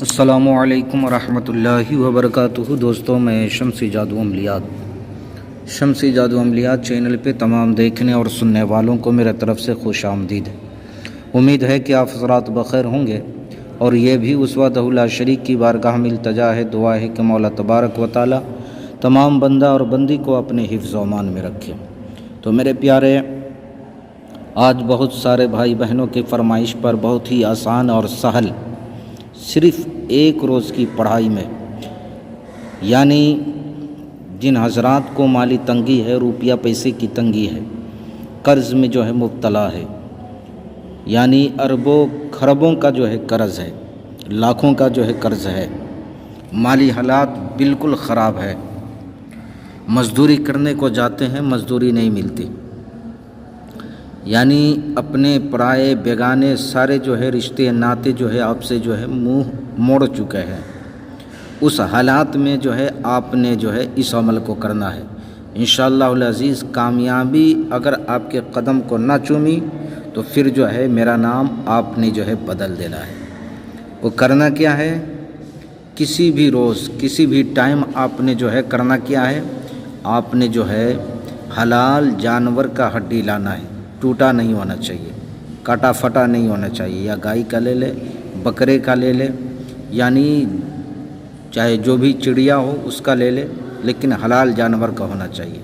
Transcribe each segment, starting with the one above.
السلام علیکم ورحمۃ اللہ وبرکاتہ۔ دوستوں، میں شمسی جادو عملیات چینل پہ تمام دیکھنے اور سننے والوں کو میرے طرف سے خوش آمدید ہے۔ امید ہے کہ آپ حضرات بخیر ہوں گے، اور یہ بھی اس وحدہ لا شریک کی بارگاہ میں التجا ہے، دعا ہے کہ مولا تبارک و تعالی تمام بندہ اور بندی کو اپنے حفظ و امان میں رکھے۔ تو میرے پیارے، آج بہت سارے بھائی بہنوں کی فرمائش پر بہت ہی آسان اور سہل، صرف ایک روز کی پڑھائی میں، یعنی جن حضرات کو مالی تنگی ہے، روپیہ پیسے کی تنگی ہے، قرض میں جو ہے مبتلا ہے، یعنی اربوں خربوں کا جو ہے قرض ہے، لاکھوں کا جو ہے قرض ہے، مالی حالات بالکل خراب ہے، مزدوری کرنے کو جاتے ہیں، مزدوری نہیں ملتی، یعنی اپنے پرائے بیگانے سارے جو ہے رشتے ناتے جو ہے آپ سے جو ہے منہ موڑ چکے ہیں۔ اس حالات میں جو ہے آپ نے جو ہے اس عمل کو کرنا ہے۔ انشاءاللہ العزیز کامیابی اگر آپ کے قدم کو نہ چومی تو پھر جو ہے میرا نام آپ نے جو ہے بدل دینا ہے۔ وہ کرنا کیا ہے؟ کسی بھی روز، کسی بھی ٹائم آپ نے جو ہے کرنا کیا ہے؟ آپ نے جو ہے حلال جانور کا ہڈی لانا ہے، ٹوٹا نہیں ہونا چاہیے، کاٹا پھٹا نہیں ہونا چاہیے، یا گائے کا لے لے، بکرے کا لے لے، یعنی چاہے جو بھی چڑیا ہو اس کا لے لے، لیکن حلال جانور کا ہونا چاہیے۔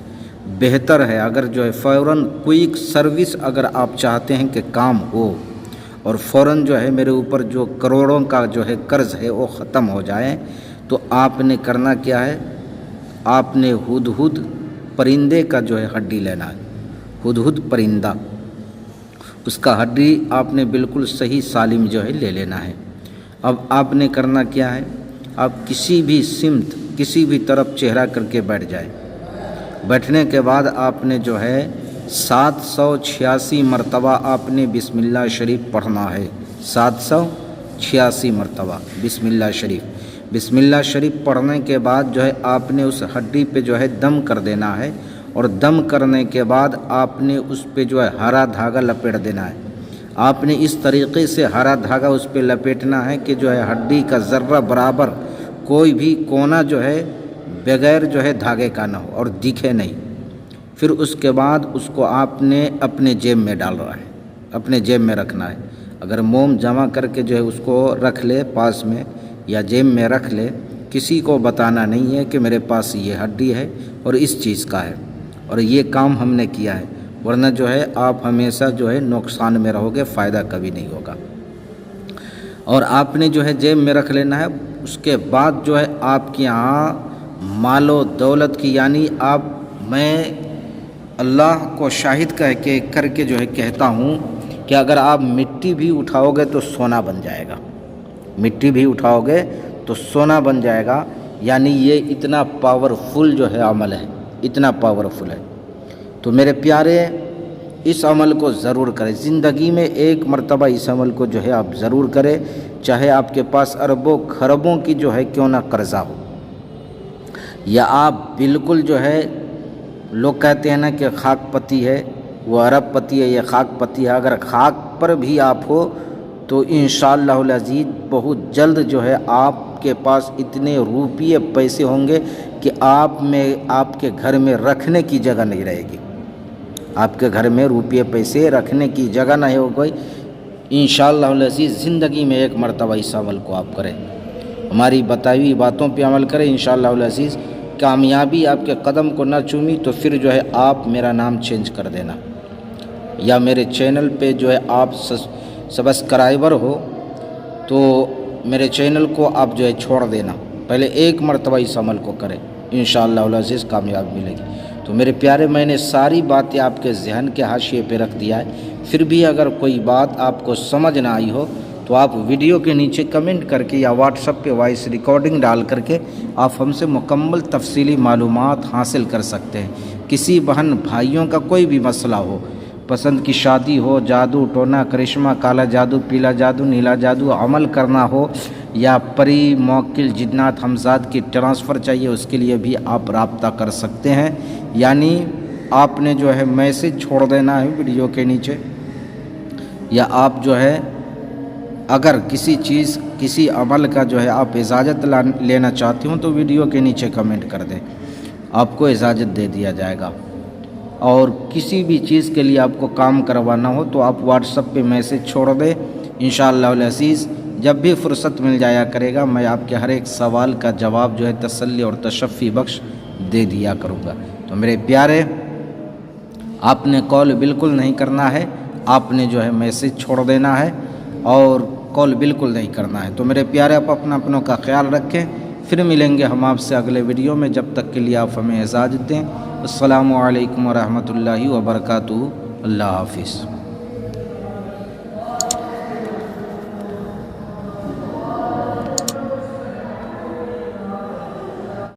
بہتر ہے اگر جو ہے فوراً کوئک سروس اگر آپ چاہتے ہیں کہ کام ہو اور فوراً جو ہے میرے اوپر جو کروڑوں کا جو ہے قرض ہے وہ ختم ہو جائے، تو آپ نے کرنا کیا ہے؟ آپ نے ہدہد پرندے کا جو ہے ہڈی لینا ہے، ہدہد پرندہ، اس کا ہڈی آپ نے بالکل صحیح سالم جو ہے لے لینا ہے۔ اب آپ نے کرنا کیا ہے؟ آپ کسی بھی سمت، کسی بھی طرف چہرہ کر کے بیٹھ جائیں۔ بیٹھنے کے بعد آپ نے جو ہے 786 مرتبہ آپ نے بسم اللہ شریف پڑھنا ہے، 786 مرتبہ بسم اللہ شریف۔ بسم اللہ شریف پڑھنے کے بعد جو ہے آپ نے اس ہڈی پہ جو ہے دم کر دینا ہے، اور دم کرنے کے بعد آپ نے اس پہ جو ہے ہرا دھاگا لپیٹ دینا ہے۔ آپ نے اس طریقے سے ہرا دھاگا اس پہ لپیٹنا ہے کہ جو ہے ہڈی کا ذرہ برابر کوئی بھی کونا جو ہے بغیر جو ہے دھاگے کا نہ ہو اور دکھے نہیں۔ پھر اس کے بعد اس کو آپ نے اپنے جیب میں ڈال رہا ہے، اپنے جیب میں رکھنا ہے۔ اگر موم جمع کر کے جو ہے اس کو رکھ لے پاس میں یا جیب میں رکھ لے، کسی کو بتانا نہیں ہے کہ میرے پاس یہ ہڈی ہے اور اس چیز کا ہے اور یہ کام ہم نے کیا ہے، ورنہ جو ہے آپ ہمیشہ جو ہے نقصان میں رہو گے، فائدہ کبھی نہیں ہوگا۔ اور آپ نے جو ہے جیب میں رکھ لینا ہے۔ اس کے بعد جو ہے آپ کے یہاں مال و دولت کی، یعنی میں اللہ کو شاہد کر کے جو ہے کہتا ہوں کہ اگر آپ مٹی بھی اٹھاؤ گے تو سونا بن جائے گا، مٹی بھی اٹھاؤ گے تو سونا بن جائے گا، یعنی یہ اتنا پاورفل جو ہے عمل ہے، اتنا پاورفل ہے۔ تو میرے پیارے، اس عمل کو ضرور کریں، زندگی میں ایک مرتبہ اس عمل کو جو ہے آپ ضرور کریں، چاہے آپ کے پاس اربوں خربوں کی جو ہے کیوں نہ قرضہ ہو، یا آپ بالکل جو ہے، لوگ کہتے ہیں نا کہ خاک پتی ہے، وہ ارب پتی ہے، یہ خاک پتی ہے، اگر خاک پر بھی آپ ہو تو انشاءاللہ العزیز بہت جلد جو ہے آپ کے پاس اتنے روپیے پیسے ہوں گے کہ آپ کے گھر میں رکھنے کی جگہ نہیں رہے گی، آپ کے گھر میں روپیے پیسے رکھنے کی جگہ نہیں ہوگی۔ انشاءاللہ العزیز زندگی میں ایک مرتبہ اس عمل کو آپ کریں، ہماری بتائی ہوئی باتوں پہ عمل کریں، انشاءاللہ العزیز کامیابی آپ کے قدم کو نہ چومی تو پھر جو ہے آپ میرا نام چینج کر دینا، یا میرے چینل پہ جو ہے آپ سبسکرائبر ہو تو میرے چینل کو آپ جو ہے چھوڑ دینا، پہلے ایک مرتبہ اس عمل کو کریں، انشاءاللہ العزیز کامیابی ملے گی۔ تو میرے پیارے، میں نے ساری باتیں آپ کے ذہن کے حاشیے پہ رکھ دیا ہے، پھر بھی اگر کوئی بات آپ کو سمجھ نہ آئی ہو تو آپ ویڈیو کے نیچے کمنٹ کر کے یا واٹس ایپ پہ وائس ریکارڈنگ ڈال کر کے آپ ہم سے مکمل تفصیلی معلومات حاصل کر سکتے ہیں۔ کسی بہن بھائیوں کا کوئی بھی مسئلہ ہو، پسند کی شادی ہو، جادو ٹونا کرشمہ، کالا جادو، پیلا جادو، نیلا جادو عمل کرنا ہو، یا پری موکل جنات ہمزاد کی ٹرانسفر چاہیے، اس کے لیے بھی آپ رابطہ کر سکتے ہیں، یعنی آپ نے جو ہے میسج چھوڑ دینا ہے ویڈیو کے نیچے، یا آپ جو ہے اگر کسی چیز کسی عمل کا جو ہے آپ اجازت لینا چاہتے ہوں تو ویڈیو کے نیچے کمنٹ کر دیں، آپ کو اجازت دے دیا جائے گا۔ اور کسی بھی چیز کے لیے آپ کو کام کروانا ہو تو آپ واٹس ایپ پہ میسج چھوڑ دیں، انشاءاللہ العزیز جب بھی فرصت مل جایا کرے گا میں آپ کے ہر ایک سوال کا جواب جو ہے تسلی اور تشفی بخش دے دیا کروں گا۔ تو میرے پیارے، آپ نے کال بالکل نہیں کرنا ہے، آپ نے جو ہے میسج چھوڑ دینا ہے اور کال بالکل نہیں کرنا ہے۔ تو میرے پیارے، آپ اپنوں کا خیال رکھیں، پھر ملیں گے ہم آپ سے اگلے ویڈیو میں، جب تک کے لیے آپ ہمیں اجازت دیں۔ السلام علیکم ورحمۃ اللہ وبرکاتہ۔ اللہ حافظ۔